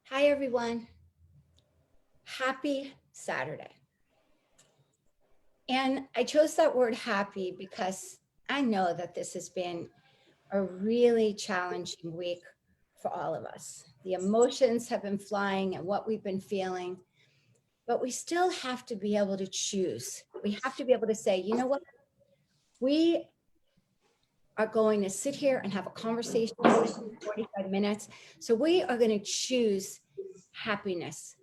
Hi, everyone. Happy Saturday. And I chose that word happy because I know that this has been a really challenging week for all of us. The emotions have been flying and what we've been feeling, but we still have to be able to choose. We have to be able to say, you know what? We are going to sit here and have a conversation for 45 minutes. So we are going to choose happiness.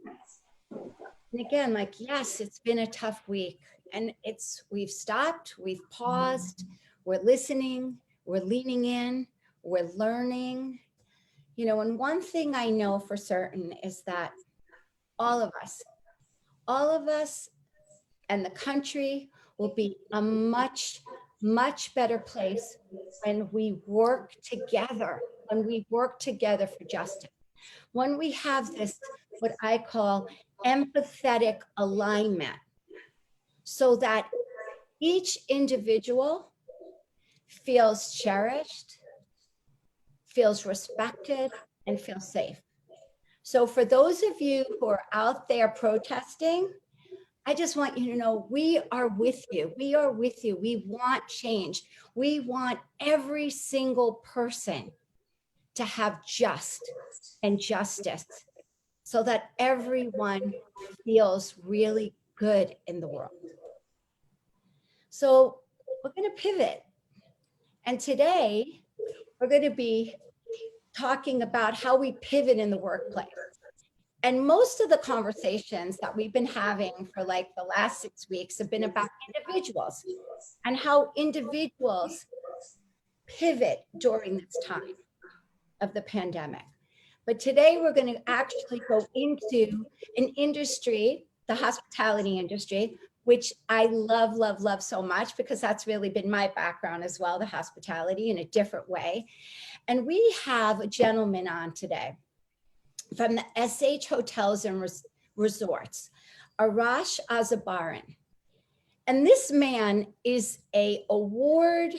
And again, like, yes, it's been a tough week and we've stopped, we've paused, we're listening, we're leaning in, we're learning. And one thing I know for certain is that all of us, all of us and the country will be a much, much better place when we work together, for justice, when we have this, what I call empathetic alignment, so that each individual feels cherished, feels respected, and feels safe. So for those of you who are out there protesting, I just want you to know we are with you. We are with you. We want change. We want every single person to have just and justice so that everyone feels really good in the world. So we're going to pivot. And today we're going to be talking about how we pivot in the workplace. And most of the conversations that we've been having for like the last 6 weeks have been about individuals and how individuals pivot during this time of the pandemic. But today we're going to actually go into an industry, the hospitality industry, which I love, love, love so much because that's really been my background as well, the hospitality in a different way. And we have a gentleman on today from the SH Hotels and Resorts, Arash Azarbarzin. And this man is a award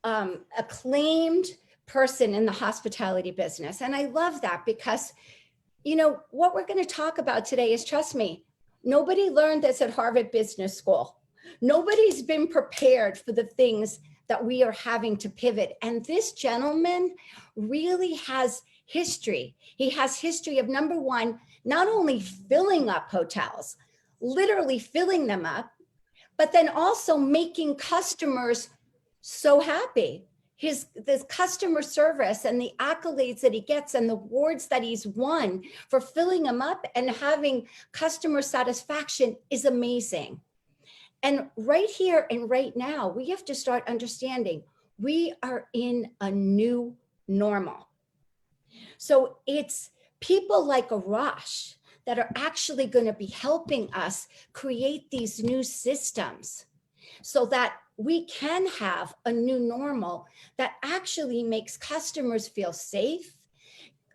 acclaimed person in the hospitality business. And I love that because, what we're going to talk about today is, trust me, nobody learned this at Harvard Business School. Nobody's been prepared for the things that we are having to pivot. And this gentleman really has history. He has history of, number one, not only filling up hotels, literally filling them up, but then also making customers so happy. This customer service and the accolades that he gets and the awards that he's won for filling them up and having customer satisfaction is amazing. And right here and right now, we have to start understanding we are in a new normal. So it's people like Arash that are actually going to be helping us create these new systems so that we can have a new normal that actually makes customers feel safe,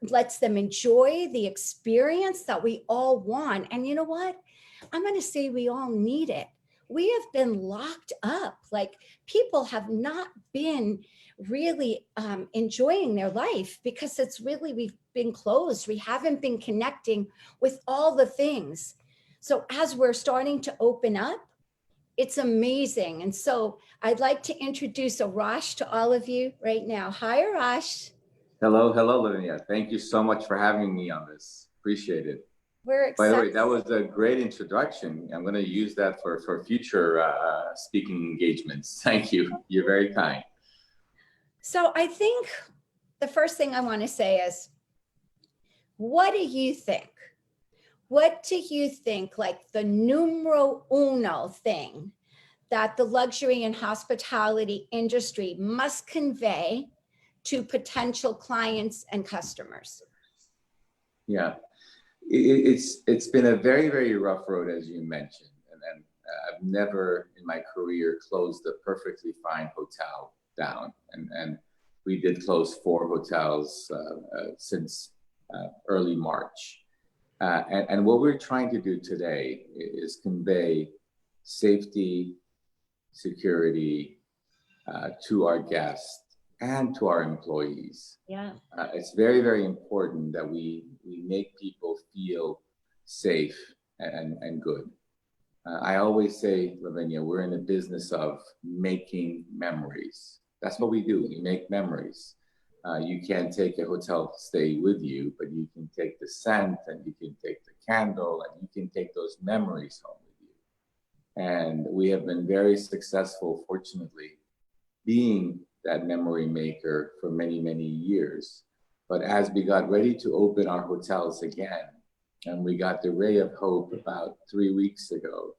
lets them enjoy the experience that we all want. And you know what? I'm going to say we all need it. We have been locked up. Like, people have not been really enjoying their life because we've been closed. We haven't been connecting with all the things. So as we're starting to open up, it's amazing. And so I'd like to introduce Arash to all of you right now. Hi, Arash. Hello, Lavinia. Thank you so much for having me on this. Appreciate it. We're By the excited. way, that was a great introduction. I'm going to use that for future speaking engagements. Thank you. You're very kind. So I think the first thing I want to say is, what do you think? What do you think, like the numero uno thing that the luxury and hospitality industry must convey to potential clients and customers? Yeah, it's been a very, very rough road, as you mentioned. And I've never in my career closed a perfectly fine hotel down. And we did close 4 hotels since early March. And what we're trying to do today is convey safety, security to our guests and to our employees. Yeah. It's very, very important that we we make people feel safe and good. I always say, Lavinia, we're in the business of making memories. That's what we do. We make memories. You can't take a hotel stay with you, but you can take the scent and you can take the candle and you can take those memories home with you. And we have been very successful, fortunately, being that memory maker for many, many years. But as we got ready to open our hotels again, and we got the ray of hope about 3 weeks ago,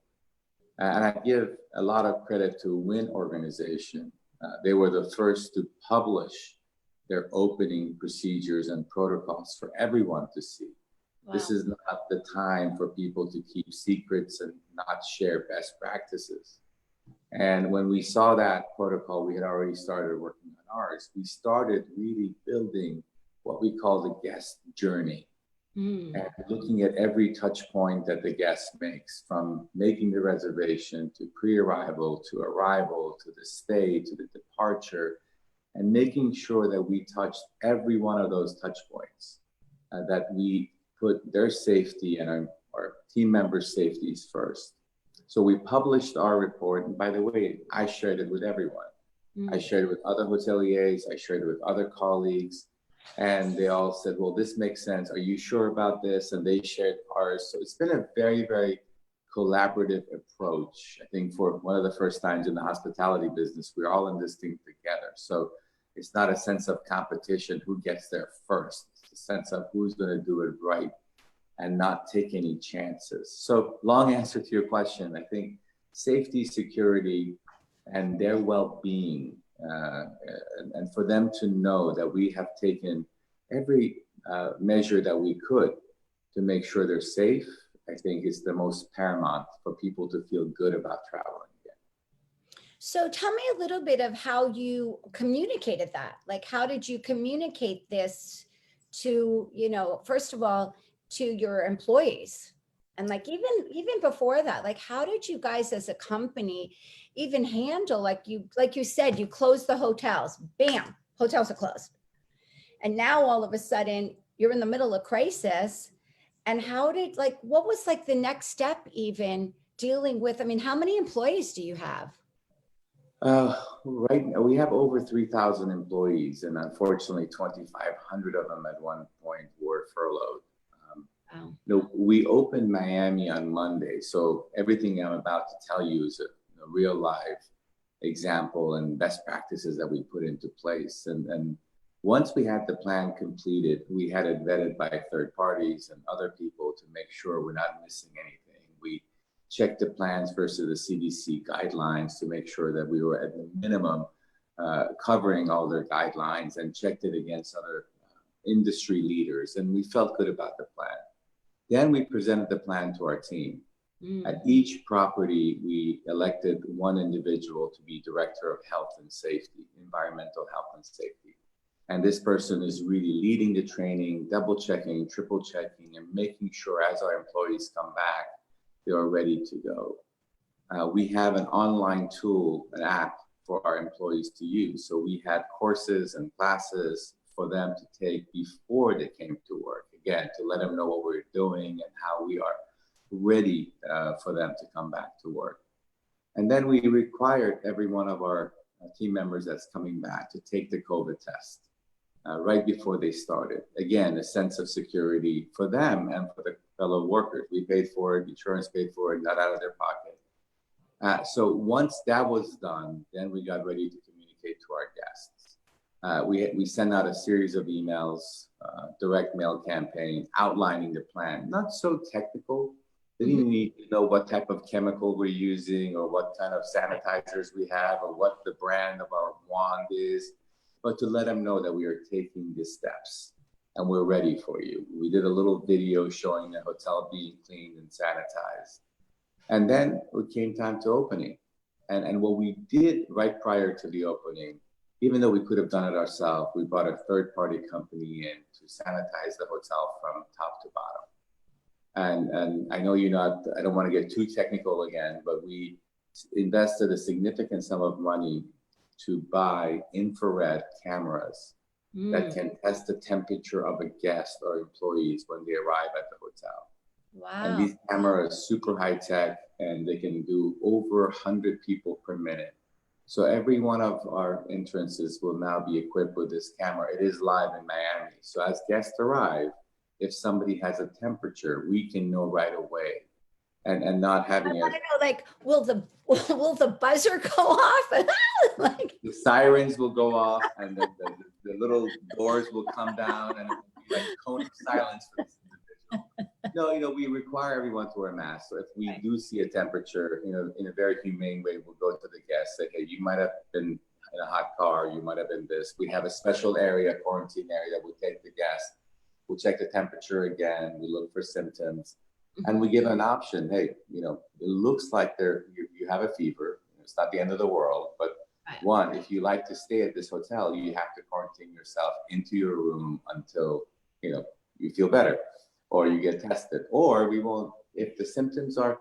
and I give a lot of credit to Wynn organization. They were the first to publish their opening procedures and protocols for everyone to see. Wow. This is not the time for people to keep secrets and not share best practices. And when we saw that protocol, we had already started working on ours. We started really building what we call the guest journey. And looking at every touch point that the guest makes, from making the reservation to pre-arrival, to arrival, to the stay, to the departure, and making sure that we touched every one of those touch points, that we put their safety and our team members' safeties first. So we published our report, and by the way, I shared it with everyone. I shared it with other hoteliers, I shared it with other colleagues, and they all said, well, this makes sense. Are you sure about this? And they shared ours. So it's been a very, very collaborative approach. I think for one of the first times in the hospitality business, we're all in this thing together. So it's not a sense of competition, who gets there first. It's a sense of who's going to do it right and not take any chances. So long answer to your question, I think safety, security, and their well-being, and for them to know that we have taken every measure that we could to make sure they're safe, I think is the most paramount for people to feel good about traveling again. So tell me a little bit of how you communicated that. Like, how did you communicate this to, first of all, to your employees? And like, even before that, like, how did you guys as a company even handle, like you said, you closed the hotels, bam, hotels are closed. And now all of a sudden you're in the middle of crisis. And what was like the next step even dealing with, how many employees do you have? Right now we have over 3,000 employees, and unfortunately 2,500 of them at one point were furloughed. Wow. We opened Miami on Monday, so everything I'm about to tell you is a real live example and best practices that we put into place. And once we had the plan completed, we had it vetted by third parties and other people to make sure we're not missing anything. We checked the plans versus the CDC guidelines to make sure that we were at the minimum covering all their guidelines, and checked it against other industry leaders. And we felt good about the plan. Then we presented the plan to our team. At each property, we elected one individual to be director of health and safety, environmental health and safety. And this person is really leading the training, double checking, triple checking, and making sure as our employees come back, they are ready to go. We have an online tool, an app for our employees to use. So we had courses and classes for them to take before they came to work, again, to let them know what we're doing and how we are ready for them to come back to work. And then we required every one of our team members that's coming back to take the COVID test right before they started. Again, a sense of security for them and for the fellow workers. We paid for it, insurance paid for it, not out of their pocket. So once that was done, then we got ready to communicate to our guests. We sent out a series of emails, direct mail campaign outlining the plan. Not so technical. They didn't need to know what type of chemical we're using or what kind of sanitizers we have or what the brand of our wand is, but to let them know that we are taking the steps and we're ready for you. We did a little video showing the hotel being cleaned and sanitized. And then it came time to opening. And what we did right prior to the opening, even though we could have done it ourselves, we brought a third-party company in to sanitize the hotel from top to bottom. And I know I don't want to get too technical again, but we invested a significant sum of money to buy infrared cameras that can test the temperature of a guest or employees when they arrive at the hotel. Wow. And these cameras are super high tech, and they can do over 100 people per minute. So every one of our entrances will now be equipped with this camera. It is live in Miami. So as guests arrive, if somebody has a temperature, we can know right away. And not having I want to know, like, will the buzzer go off? Like, the sirens will go off, and the little doors will come down, and it will be like cone of silence for this individual. No, we require everyone to wear masks. So if we do see a temperature, in a very humane way, we'll go to the guest, say, hey, you might have been in a hot car, you might have been this. We have a special area, quarantine area, that we take the guest. We'll check the temperature again. We look for symptoms. And we give an option. Hey, it looks like you have a fever. It's not the end of the world. But one, if you like to stay at this hotel, you have to quarantine yourself into your room until, you feel better or you get tested. Or we won't, if the symptoms are,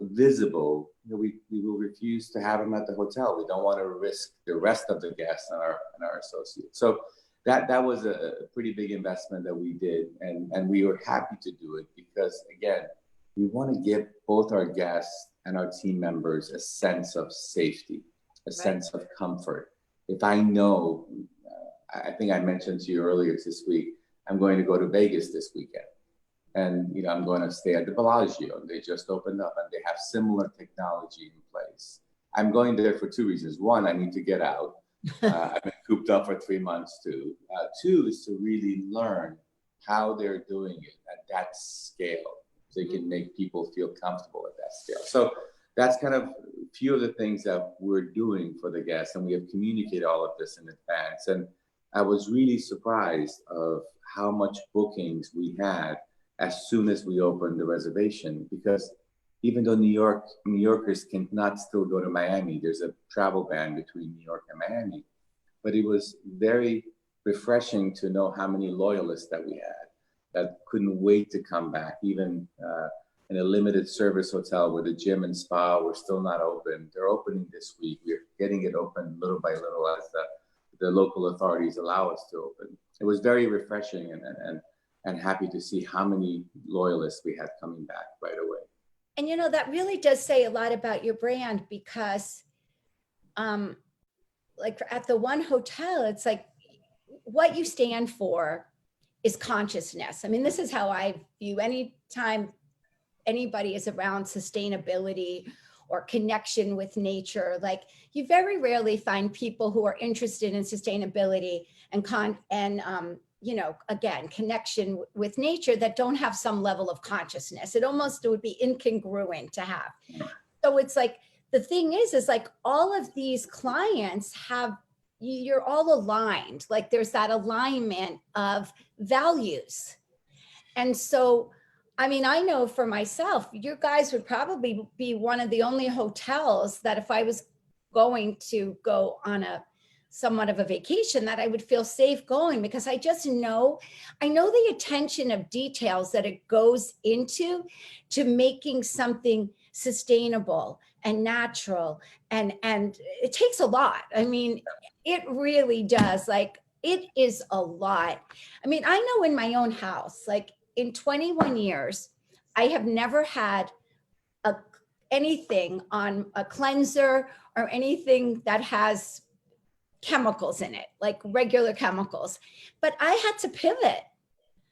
visible, we will refuse to have them at the hotel. We don't want to risk the rest of the guests and our associates. So that was a pretty big investment that we did, and we were happy to do it because, again, we want to give both our guests and our team members a sense of safety, a sense of comfort. If I know, I think I mentioned to you earlier this week, I'm going to go to Vegas this weekend, and I'm going to stay at the Bellagio. They just opened up, and they have similar technology in place. I'm going there for two reasons. One, I need to get out. I've been cooped up for 3 months too. Two is to really learn how they're doing it at that scale. So they can make people feel comfortable at that scale. So that's kind of a few of the things that we're doing for the guests, and we have communicated all of this in advance. And I was really surprised of how much bookings we had as soon as we opened the reservation, because even though New Yorkers cannot still go to Miami, there's a travel ban between New York and Miami. But it was very refreshing to know how many loyalists that we had that couldn't wait to come back. Even in a limited service hotel where the gym and spa were still not open. They're opening this week. We're getting it open little by little as the local authorities allow us to open. It was very refreshing and happy to see how many loyalists we had coming back right away. And that really does say a lot about your brand, because like at the One Hotel, it's like what you stand for is consciousness. I mean, this is how I view any time anybody is around sustainability or connection with nature. Like, you very rarely find people who are interested in sustainability and again, connection with nature that don't have some level of consciousness. It would be incongruent to have. So it's like, the thing is like all of these clients you're all aligned. Like, there's that alignment of values. And so, I mean, I know for myself, you guys would probably be one of the only hotels that if I was going to go on somewhat of a vacation, that I would feel safe going, because I just know, the attention of details that it goes into to making something sustainable and natural. And it takes a lot. I mean, it really does. Like, it is a lot. I mean, I know in my own house, like in 21 years, I have never had anything on a cleanser or anything that has chemicals in it, like regular chemicals. But I had to pivot.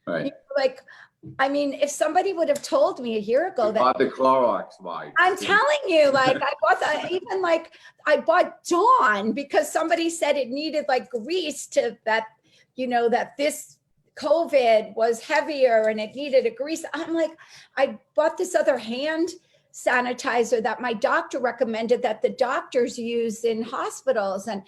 Right. Like, I mean, if somebody would have told me a year ago that bought the Clorox wipes. I'm telling you, like, I bought Dawn because somebody said it needed like grease that this COVID was heavier and it needed a grease. I'm like, I bought this other hand sanitizer that my doctor recommended that the doctors use in hospitals. And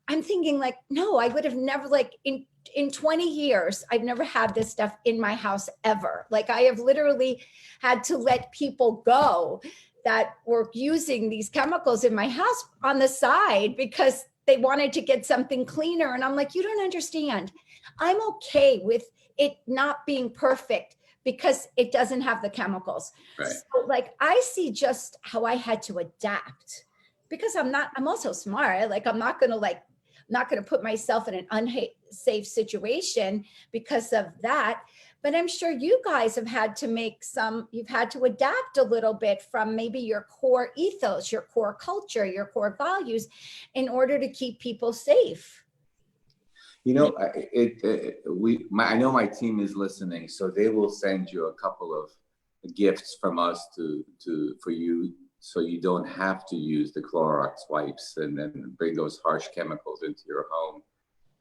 I'm thinking like, no, I would have never, like, in 20 years, I've never had this stuff in my house ever. Like, I have literally had to let people go that were using these chemicals in my house on the side because they wanted to get something cleaner. And I'm like, you don't understand. I'm okay with it not being perfect because it doesn't have the chemicals. Right. So like, I see just how I had to adapt, because I'm also smart. Like, I'm not going to like not going to put myself in an unsafe situation because of that. But I'm sure you guys have had to you've had to adapt a little bit from maybe your core ethos, your core culture, your core values in order to keep people safe. You know, I know my team is listening, so they will send you a couple of gifts from us for you, so you don't have to use the Clorox wipes and then bring those harsh chemicals into your home.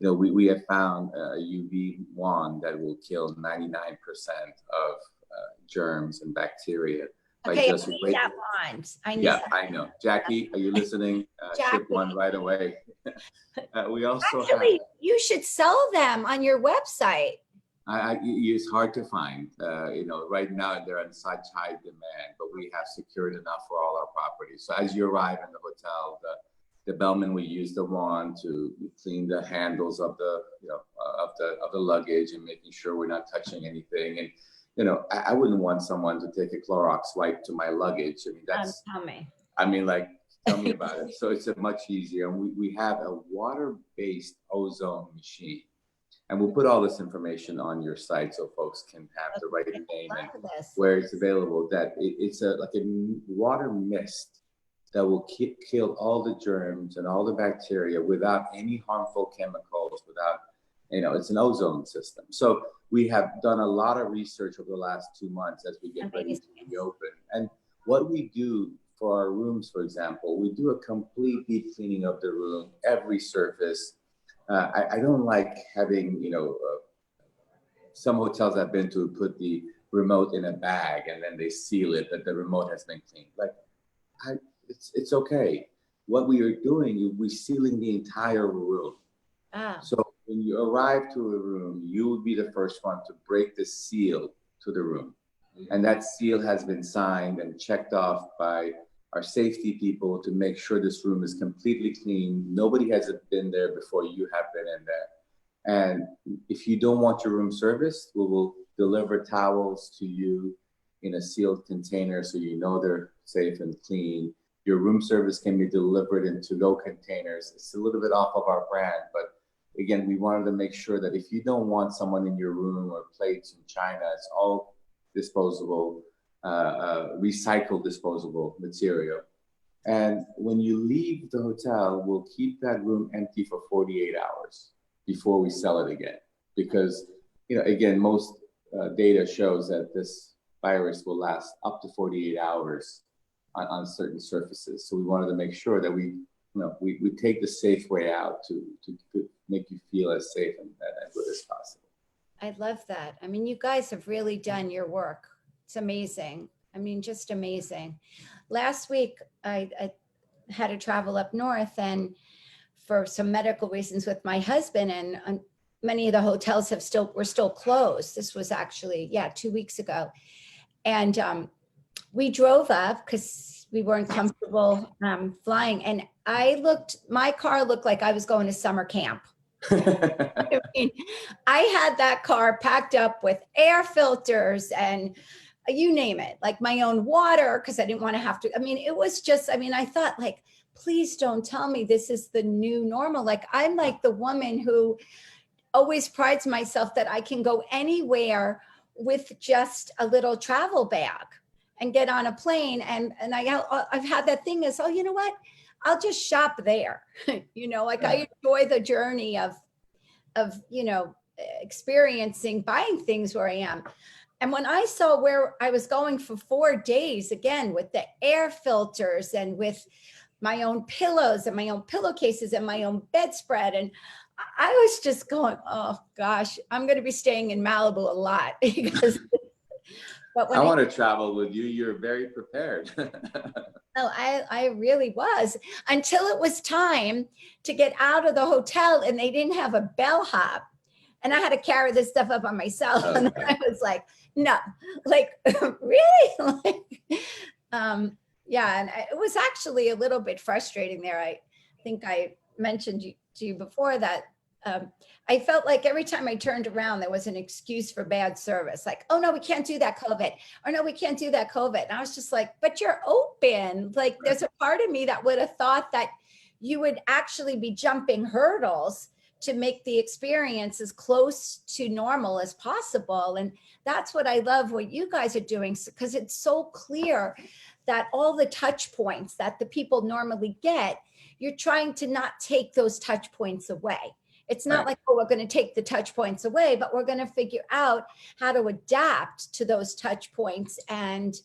You know, we have found a UV wand that will kill 99% of germs and bacteria. Okay, I need that wand. I know. Jackie, are you listening? Ship one right away. We also actually, you should sell them on your website. It's hard to find. You know, right now they're in such high demand, but we have secured enough for all our properties. So as you arrive in the hotel, the bellman will use the wand to clean the handles of the of the luggage and making sure we're not touching anything. And you know, I wouldn't want someone to take a Clorox wipe to my luggage. I mean, that's tell me. I mean, like, tell me about it. So it's a much easier. And we have a water-based ozone machine. And we'll put all this information on your site so folks can have the right name and where it's available. That it's like a water mist that will kill all the germs and all the bacteria without any harmful chemicals, without, you know, it's an ozone system. So we have done a lot of research over the last 2 months as we get ready to reopen. And what we do for our rooms, for example, we do a complete deep cleaning of the room, every surface. I don't like having, you know, some hotels I've been to put the remote in a bag and then they seal it that the remote has been cleaned. Like, it's okay. What we are doing, we're sealing the entire room. So when you arrive to a room, you will be the first one to break the seal to the room. And that seal has been signed and checked off by our safety people to make sure this room is completely clean. Nobody has been there before you have been in there. And if you don't want your room serviced, we will deliver towels to you in a sealed container so you know they're safe and clean. Your room service can be delivered in to-go containers. It's a little bit off of our brand, but again, we wanted to make sure that if you don't want someone in your room or plates and china, it's all disposable, recycled disposable material. And when you leave the hotel, we'll keep that room empty for 48 hours before we sell it again. Because, you know, again, most data shows that this virus will last up to 48 hours on certain surfaces. So we wanted to make sure that we take the safe way out to make you feel as safe and good as possible. I love that. I mean, you guys have really done your work. It's amazing. I mean, just amazing. Last week, I had to travel up north and for some medical reasons with my husband, and many of the hotels were still closed. This was actually, 2 weeks ago. And we drove up because we weren't comfortable flying. And my car looked like I was going to summer camp. I mean, I had that car packed up with air filters and you name it, like my own water, because I didn't want to have to. I mean, it was just, I mean, I thought like, please don't tell me this is the new normal. Like, I'm like the woman who always prides myself that I can go anywhere with just a little travel bag and get on a plane. And I've had that thing is, oh, you know what? I'll just shop there. You know, like I enjoy the journey of, you know, experiencing, buying things where I am. And when I saw where I was going for 4 days, again, with the air filters and with my own pillows and my own pillowcases and my own bedspread, and I was just going, oh gosh, I'm going to be staying in Malibu a lot because. But when I want to travel with you. You're very prepared. No, I really was, until it was time to get out of the hotel and they didn't have a bellhop. And I had to carry this stuff up on myself. Okay. And I was like, no, like, really? And it was actually a little bit frustrating there. I think I mentioned to you before that I felt like every time I turned around, there was an excuse for bad service. Like, oh no, we can't do that COVID. Or no, we can't do that COVID. And I was just like, but you're open. Like, there's a part of me that would have thought that you would actually be jumping hurdles to make the experience as close to normal as possible. And that's what I love what you guys are doing, because it's so clear that all the touch points that the people normally get, you're trying to not take those touch points away. It's not like, oh, we're going to take the touch points away, but we're going to figure out how to adapt to those touch points and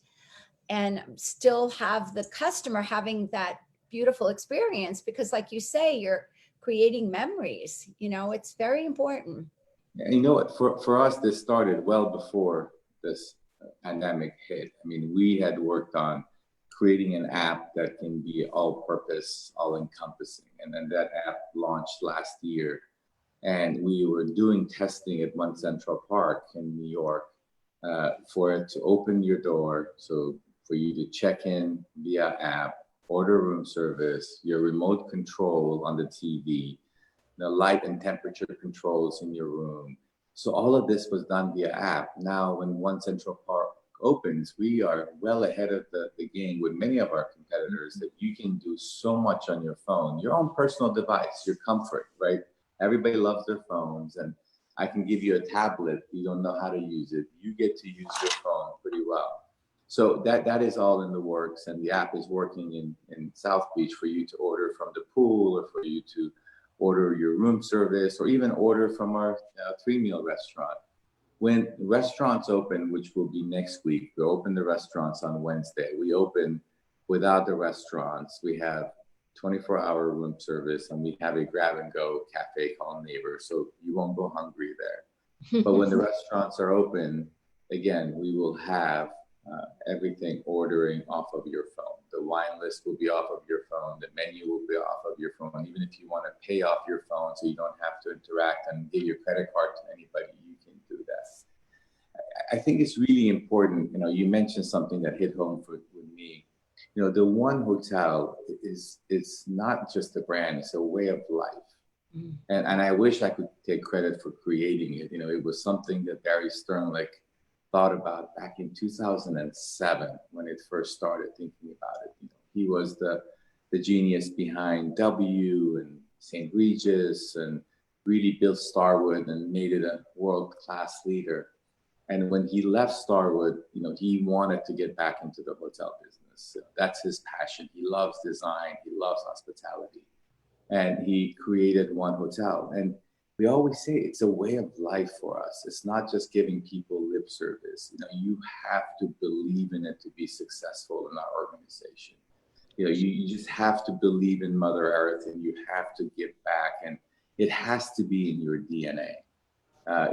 still have the customer having that beautiful experience, because like you say, you're creating memories. It's very important. You know what, for us, this started well before this pandemic hit. I mean, we had worked on creating an app that can be all purpose, all encompassing. And then that app launched last year. And we were doing testing at One Central Park in New York for it to open your door. So for you to check in via app, order room service, your remote control on the TV, the light and temperature controls in your room. So all of this was done via app. Now, when One Central Park opens, we are well ahead of the game with many of our competitors, that you can do so much on your phone, your own personal device, your comfort, right? Everybody loves their phones, and I can give you a tablet. You don't know how to use it. You get to use your phone pretty well. So that is all in the works, and the app is working in South Beach for you to order from the pool, or for you to order your room service, or even order from our 3-meal restaurant. When restaurants open, which will be next week, we'll open the restaurants on Wednesday. We open without the restaurants. We have 24-hour room service, and we have a grab-and-go cafe called Neighbor, so you won't go hungry there. But when the restaurants are open, again, we will have everything ordering off of your phone. The wine list will be off of your phone. The menu will be off of your phone. Even if you want to pay off your phone so you don't have to interact and give your credit card to anybody, you can do that. I think it's really important. You mentioned something that hit home with me. The One Hotel is not just a brand, it's a way of life. And I wish I could take credit for creating it. It was something that Barry Sternlicht thought about back in 2007 when it first started thinking about it. He was the genius behind W and St. Regis, and really built Starwood and made it a world-class leader. And when he left Starwood, he wanted to get back into the hotel business. So that's his passion. He loves design. He loves hospitality. And he created One Hotel. And we always say it's a way of life for us. It's not just giving people lip service. You have to believe in it to be successful in our organization. You just have to believe in Mother Earth, and you have to give back, and it has to be in your DNA.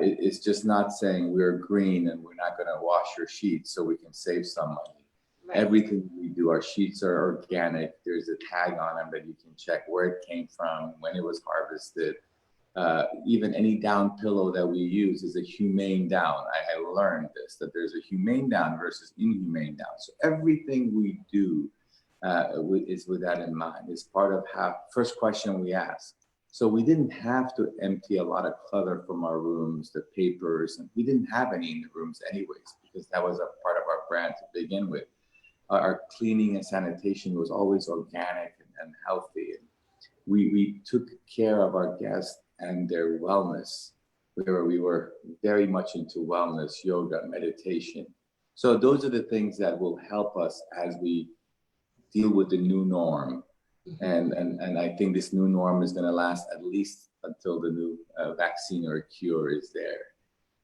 It's just not saying we're green and we're not going to wash your sheets so we can save some money. Right. Everything we do, our sheets are organic. There's a tag on them that you can check where it came from, when it was harvested. Even any down pillow that we use is a humane down. I learned this, that there's a humane down versus inhumane down. So everything we do is with that in mind. It's part of how, first question we ask. So we didn't have to empty a lot of clutter from our rooms, the papers, and we didn't have any in the rooms anyways, because that was a part of our brand to begin with. Our cleaning and sanitation was always organic and healthy. And we took care of our guests and their wellness, where we were very much into wellness, yoga, meditation. So those are the things that will help us as we deal with the new norm. And I think this new norm is going to last at least until the new vaccine or cure is there.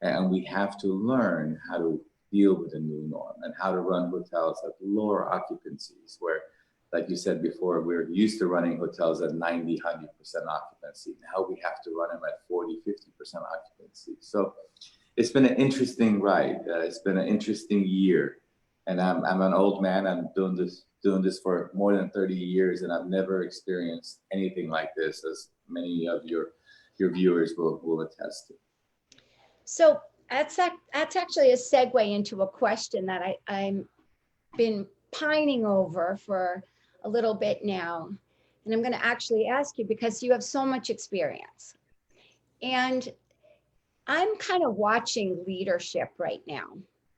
And we have to learn how to deal with the new norm and how to run hotels at lower occupancies, where, like you said before, we're used to running hotels at 90, 100% occupancy. Now we have to run them at 40, 50% occupancy. So it's been an interesting ride. It's been an interesting year. And I'm an old man. I'm doing this for more than 30 years, and I've never experienced anything like this, as many of your viewers will attest to. So that's actually a segue into a question that I'm been pining over for a little bit now. And I'm going to actually ask you, because you have so much experience. And I'm kind of watching leadership right now,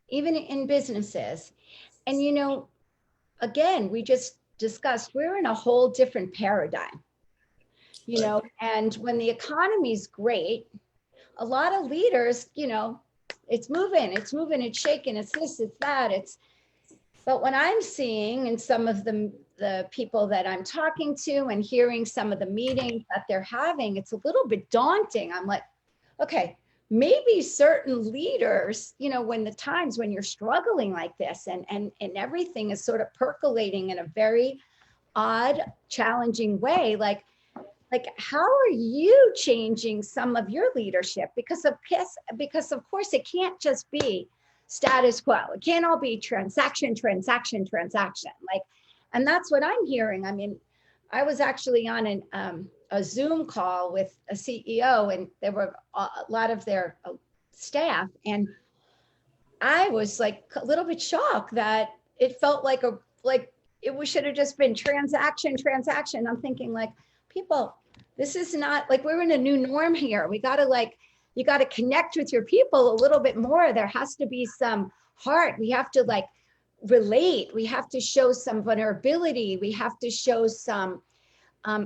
even in businesses. And, again, we just discussed, we're in a whole different paradigm. you know, and when the economy's great, a lot of leaders, you know, it's moving, it's shaking, it's this, it's that, but what I'm seeing in some of the people that I'm talking to and hearing some of the meetings that they're having, it's a little bit daunting. I'm like, okay, maybe certain leaders, you know, when the times when you're struggling like this and everything is sort of percolating in a very odd, challenging way, like how are you changing some of your leadership? Because of course it can't just be status quo. It can't all be transaction. Like, and that's what I'm hearing. I mean, I was actually on a Zoom call with a CEO, and there were a lot of their staff, and I was like a little bit shocked that it felt like it should have just been transaction. I'm thinking like, people, this is not like, we're in a new norm here. We got to you got to connect with your people a little bit more. There has to be some heart. We have to relate. We have to show some vulnerability. We have to show some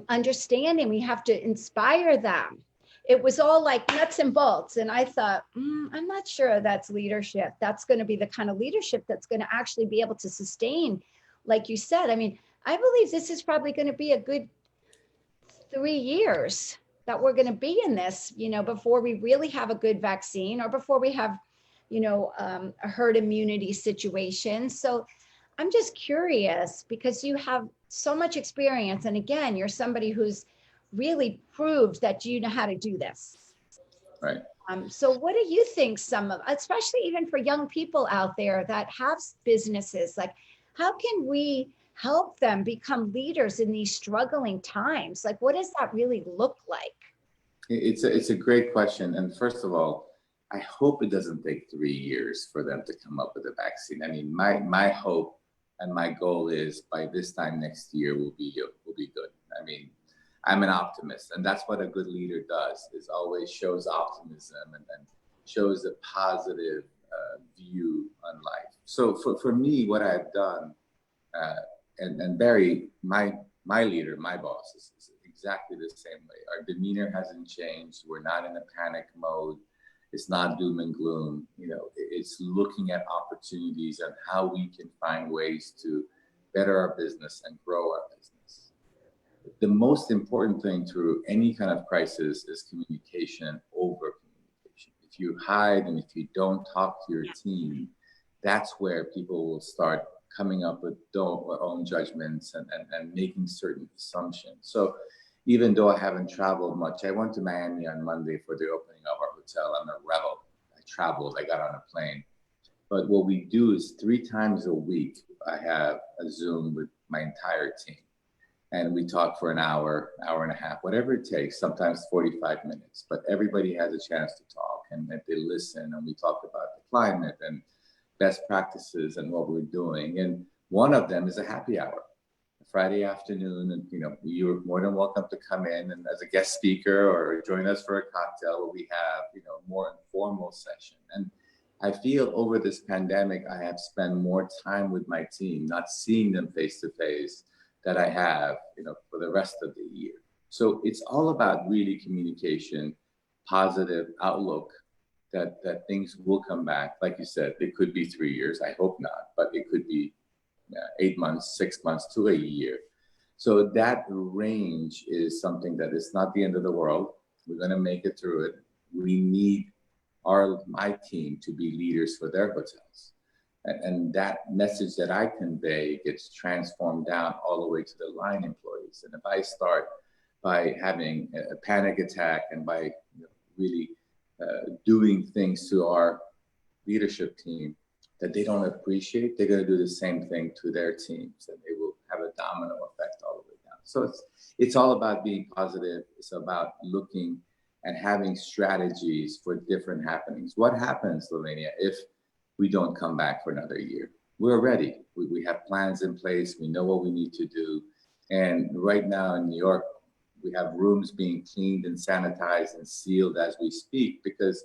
understanding. We have to inspire them. It was all like nuts and bolts. And I thought, I'm not sure that's leadership. That's going to be the kind of leadership that's going to actually be able to sustain, like you said. I mean, I believe this is probably going to be a good 3 years that we're going to be in this, you know, before we really have a good vaccine or before we have, you know, a herd immunity situation. So I'm just curious, because you have so much experience. And again, you're somebody who's really proved that you know how to do this. Right. So what do you think especially even for young people out there that have businesses, like how can we help them become leaders in these struggling times? Like, what does that really look like? It's a great question. And first of all, I hope it doesn't take 3 years for them to come up with a vaccine. I mean, my hope and my goal is by this time next year will be good. I mean, I'm an optimist, and that's what a good leader does, is always shows optimism and shows a positive view on life. So for me, what I've done, and Barry, my leader, my boss, is exactly the same way. Our demeanor hasn't changed. We're not in a panic mode. It's not doom and gloom. You know, it's looking at opportunities and how we can find ways to better our business and grow our business. The most important thing through any kind of crisis is communication and over communication. If you hide and if you don't talk to your team, that's where people will start coming up with their own judgments and making certain assumptions. So even though I haven't traveled much, I went to Miami on Monday for the opening of our hotel. I'm a rebel. I traveled, I got on a plane. But what we do is 3 times a week, I have a Zoom with my entire team. And we talk for an hour and a half, whatever it takes, sometimes 45 minutes. But everybody has a chance to talk, and they listen, and we talk about the climate and best practices and what we're doing. And one of them is a happy hour, a Friday afternoon. And, you know, you're more than welcome to come in and as a guest speaker or join us for a cocktail where we have, you know, more informal session. And I feel over this pandemic, I have spent more time with my team, not seeing them face to face, that I have, you know, for the rest of the year. So it's all about really communication, positive outlook, that things will come back. Like you said, it could be 3 years. I hope not, but it could be 8 months, 6 months to a year. So that range is something that is not the end of the world. We're going to make it through it. We need my team to be leaders for their hotels. And that message that I convey gets transformed down all the way to the line employees. And if I start by having a panic attack and by really doing things to our leadership team that they don't appreciate, they're going to do the same thing to their teams, and they will have a domino effect all the way down. So it's all about being positive. It's about looking and having strategies for different happenings. What happens, Lavinia, if we don't come back for another year? We're ready. We have plans in place. We know what we need to do. And right now in New York, we have rooms being cleaned and sanitized and sealed as we speak, because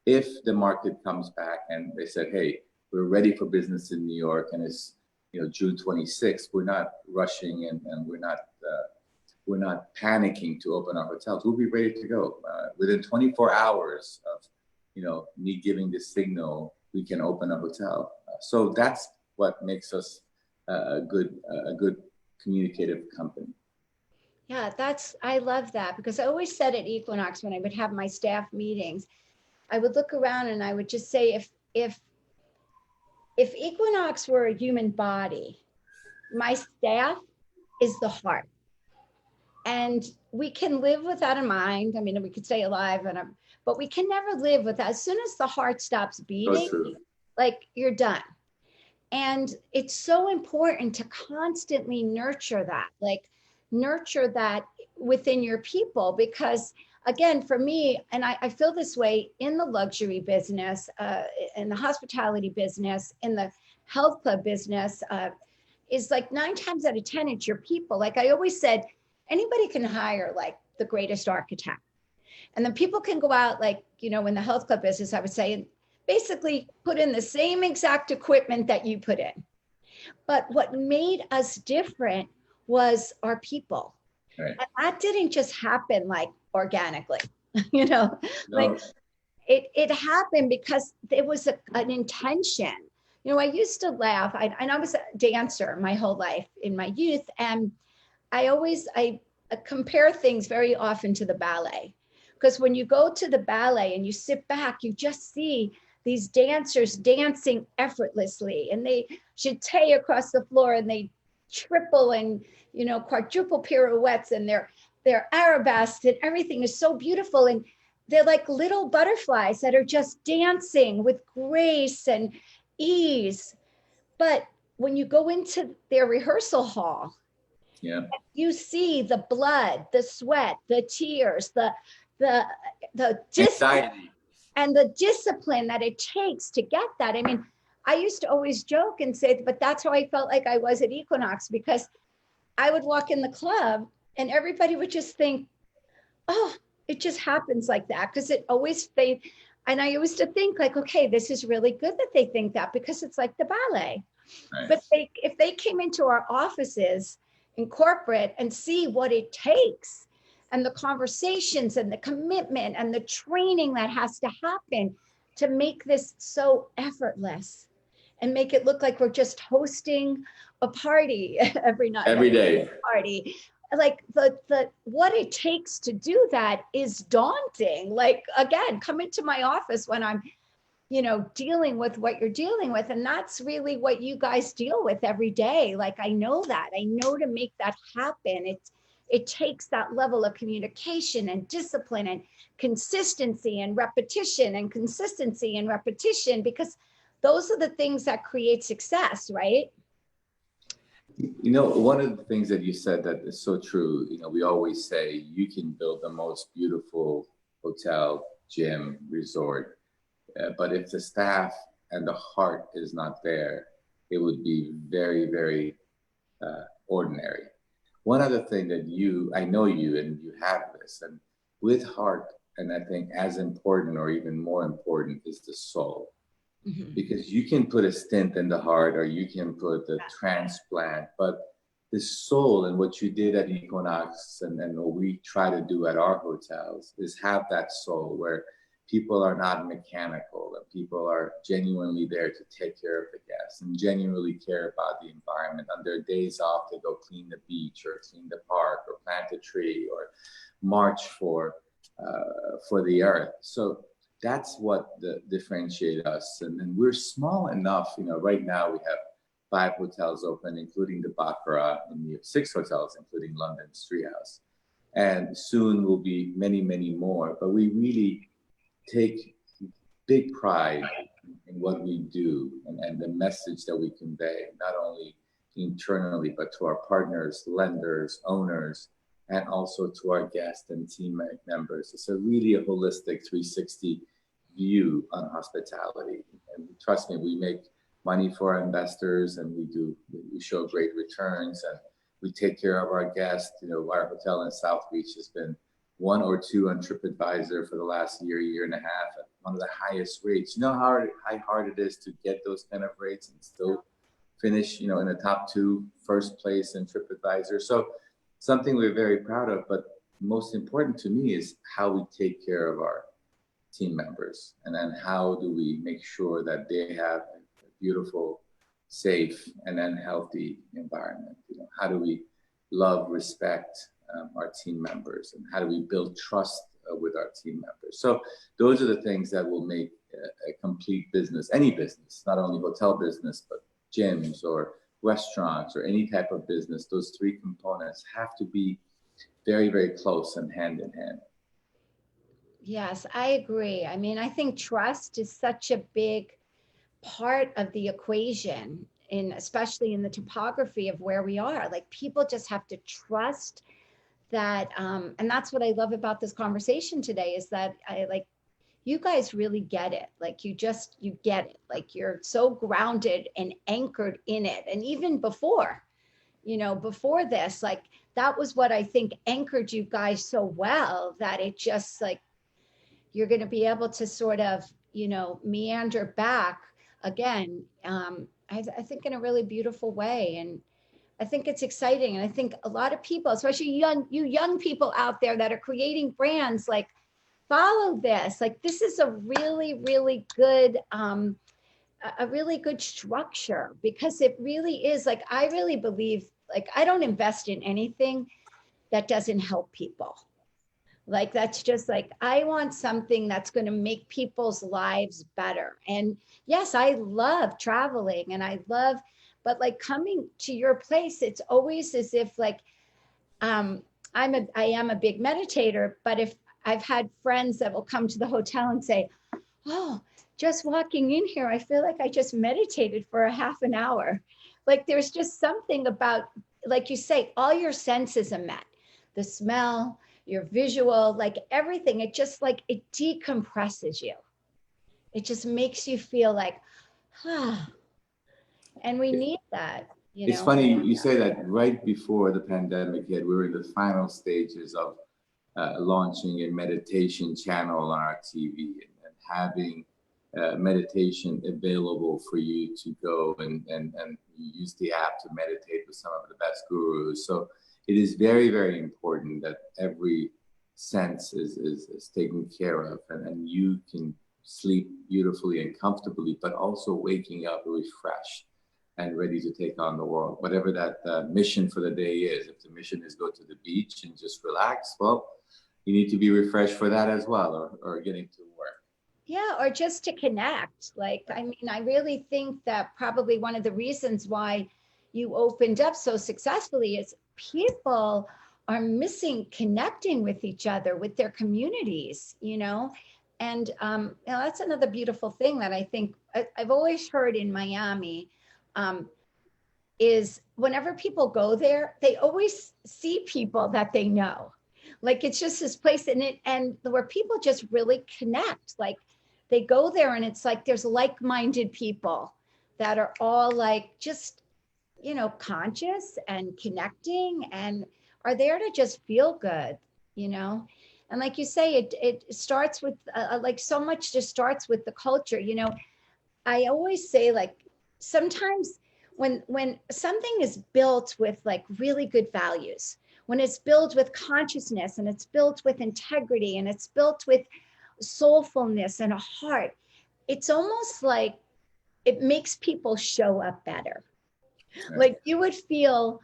if the market comes back and they said, hey, we're ready for business in New York and it's June 26th, we're not rushing and we're not we're not panicking to open our hotels. We'll be ready to go within 24 hours of, me giving the signal. We can open a hotel. So that's what makes us a good communicative company. Yeah, I love that, because I always said at Equinox, when I would have my staff meetings, I would look around and I would just say, if Equinox were a human body, my staff is the heart. And we can live without a mind. I mean, we could stay alive, but we can never live without, as soon as the heart stops beating, like, you're done. And it's so important to constantly nurture that within your people, because again, for me, and I feel this way in the luxury business, in the hospitality business, in the health club business, is like 9 times out of 10, it's your people. Like I always said, anybody can hire like the greatest architect. And then people can go out, like, in the health club business, I would say, and basically put in the same exact equipment that you put in. But what made us different was our people. Right. And that didn't just happen like organically, no. Like it happened because it was an intention. I used to laugh. I was a dancer my whole life in my youth. And I compare things very often to the ballet, because when you go to the ballet and you sit back, you just see these dancers dancing effortlessly, and they jeté across the floor, and they triple and quadruple pirouettes, and they're arabesques, and everything is so beautiful, and they're like little butterflies that are just dancing with grace and ease. But when you go into their rehearsal hall, you see the blood, the sweat, the tears, the anxiety, and the discipline that it takes to get that. I mean, I used to always joke and say, but that's how I felt like I was at Equinox, because I would walk in the club and everybody would just think, oh, it just happens like that. Because and I used to think like, okay, this is really good that they think that, because it's like the ballet. Right. But if they came into our offices in corporate and see what it takes, and the conversations and the commitment and the training that has to happen to make this so effortless and make it look like we're just hosting a party every night, every day party. Like the what it takes to do that is daunting. Like, again, come into my office when I'm, dealing with what you're dealing with. And that's really what you guys deal with every day. Like, I know to make that happen. It takes that level of communication and discipline and consistency and repetition and consistency and repetition, because those are the things that create success, right? One of the things that you said that is so true, we always say you can build the most beautiful hotel, gym, resort, but if the staff and the heart is not there, it would be very, very ordinary. One other thing that I know you and you have this, and with heart, and I think as important or even more important is the soul. Mm-hmm. Because you can put a stent in the heart or you can put a transplant, but the soul and what you did at Equinox and what we try to do at our hotels is have that soul where people are not mechanical, and people are genuinely there to take care of the guests and genuinely care about the environment. On their days off, they go clean the beach or clean the park or plant a tree or march for the earth. So that's what differentiates us. And we're small enough, right now we have 5 hotels open, including the Baccarat, and we have 6 hotels, including London's Treehouse. And soon will be many, many more. But we really take big pride in what we do and the message that we convey, not only internally, but to our partners, lenders, owners, and also to our guests and team members. It's really a holistic 360 view on hospitality. And trust me, we make money for our investors, and we show great returns, and we take care of our guests. Our hotel in South Beach has been 1 or 2 on TripAdvisor for the last year and a half, at one of the highest rates. You know how hard it is to get those kind of rates and still finish, in the top 2, first place in TripAdvisor. So something we're very proud of, but most important to me is how we take care of our team members, and then how do we make sure that they have a beautiful, safe, and then healthy environment. How do we love, respect our team members, and how do we build trust with our team members? So those are the things that will make a complete business, any business, not only hotel business, but gyms or restaurants or any type of business. Those three components have to be very, very close and hand in hand. Yes, I agree. I mean, I think trust is such a big part of the equation, especially in the topography of where we are. Like, people just have to trust that, and that's what I love about this conversation today, is that you guys really get it. Like, you get it. Like, you're so grounded and anchored in it. And even before this, like, that was what I think anchored you guys so well, that it just, like, you're going to be able to sort of, meander back again, I think in a really beautiful way. And I think it's exciting. And I think a lot of people, especially young people out there that are creating brands, like, follow this. Like, this is a really, really good, a really good structure, because it really is, like, I really believe, like, I don't invest in anything that doesn't help people. Like, that's just like, I want something that's going to make people's lives better. And yes, I love traveling but like, coming to your place, it's always as if, like, I am a big meditator, but if I've had friends that will come to the hotel and say, oh, just walking in here, I feel like I just meditated for a half an hour. Like, there's just something about, like you say, all your senses are met. The smell, your visual, like everything, it just, like, it decompresses you. It just makes you feel like, and we need that. It's funny you say that. Right before the pandemic hit, we were in the final stages of launching a meditation channel on our TV, and having meditation available for you to go and use the app to meditate with some of the best gurus. So it is very, very important that every sense is taken care of, and you can sleep beautifully and comfortably, but also waking up refreshed and ready to take on the world, whatever that mission for the day is. If the mission is go to the beach and just relax, well, you need to be refreshed for that as well, or getting to work. Yeah, or just to connect. Like, I mean, I really think that probably one of the reasons why you opened up so successfully is people are missing connecting with each other, with their communities, and that's another beautiful thing that I think I've always heard in Miami, is whenever people go there, they always see people that they know. Like, it's just this place and where people just really connect. Like, they go there and it's like there's like-minded people that are all, like, just, conscious and connecting, and are there to just feel good, and like you say, it starts with like, so much just starts with the culture. I always say, like, sometimes when something is built with, like, really good values, when it's built with consciousness, and it's built with integrity, and it's built with soulfulness and a heart, it's almost like it makes people show up better. Right. Like, you would feel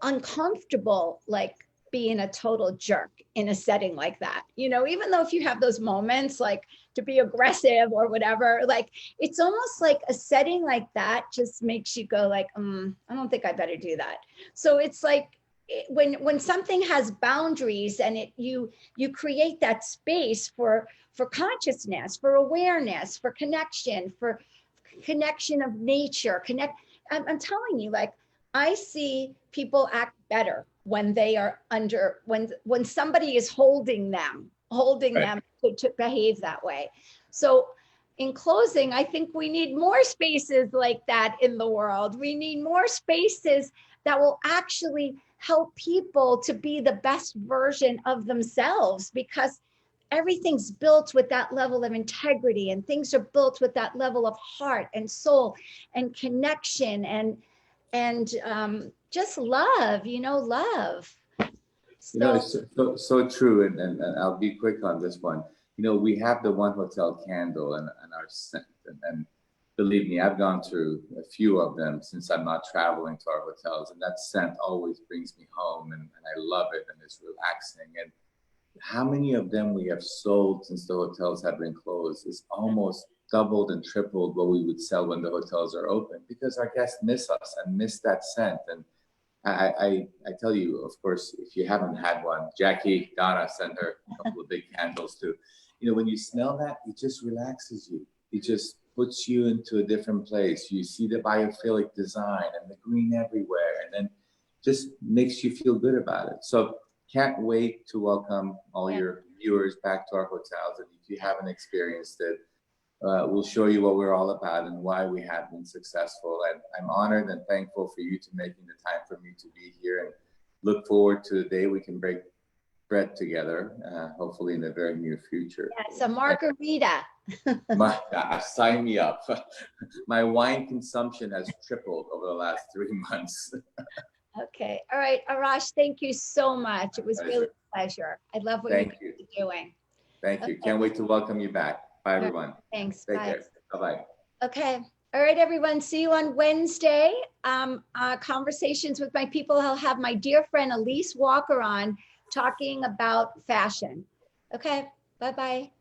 uncomfortable, like, being a total jerk in a setting like that, even though if you have those moments, like, to be aggressive or whatever, like, it's almost like a setting like that just makes you go, like, I don't think I better do that. So it's like, when something has boundaries, and you create that space for consciousness, for awareness, for connection of nature, I'm telling you, like, I see people act better when they are when somebody is holding them to behave that way. So in closing, I think we need more spaces like that in the world. We need more spaces that will actually help people to be the best version of themselves, because everything's built with that level of integrity, and things are built with that level of heart and soul and connection and just love, love. You know, So it's so true, and I'll be quick on this one. You know, we have the one hotel candle and our scent, and believe me, I've gone through a few of them since I'm not traveling to our hotels, and that scent always brings me home, and I love it, and it's relaxing. And how many of them we have sold since the hotels have been closed is almost doubled and tripled what we would sell when the hotels are open because our guests miss us and miss that scent. And I tell you, of course, if you haven't had one, Jackie, Donna, send her a couple of big candles too. You know, when you smell that, it just relaxes you. It just puts you into a different place. You see the biophilic design and the green everywhere, and then just makes you feel good about it. So can't wait to welcome all your viewers back to our hotels. And if you haven't experienced it, we'll show you what we're all about and why we have been successful. And I'm honored and thankful for you to making the time for me to be here, and look forward to the day we can break bread together, hopefully in the very near future. it's a margarita. My gosh, sign me up. My wine consumption has tripled over the last 3 months. Okay. All right. Arash, thank you so much. It was really a pleasure. I love what Thank you're you. doing. Thank you. Can't wait to welcome you back. Bye, everyone. Thanks. Take Bye. care. Bye-bye. Okay. All right, everyone. See you on Wednesday. Conversations with my people. I'll have my dear friend Elise Walker on talking about fashion. Okay. Bye-bye.